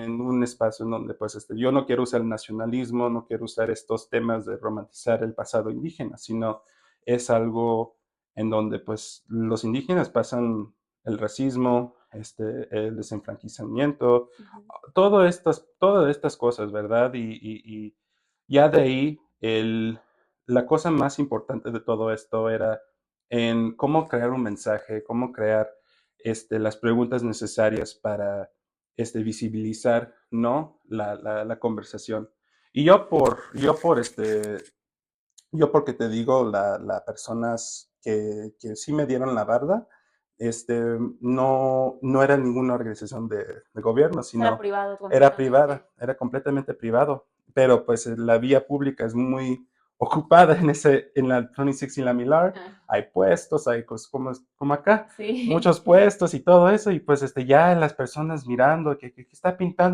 en un espacio en donde pues yo no quiero usar el nacionalismo, no quiero usar estos temas de romantizar el pasado indígena, sino es algo en donde pues los indígenas pasan el racismo, el desenfranquizamiento, Ujú. todas estas cosas, ¿verdad? Y ya de ahí, la cosa más importante de todo esto era en cómo crear un mensaje, cómo crear las preguntas necesarias para visibilizar, ¿no? La conversación. Y yo porque te digo, las personas que sí me dieron la barda, no era ninguna organización de gobierno, Era sino privado era completamente. privada, era completamente privado. Pero pues la vía pública es muy ocupada en la 26 y la Millar. Ah, Hay puestos, hay cosas como acá, sí. muchos puestos y todo eso, y pues ya las personas mirando que está pintando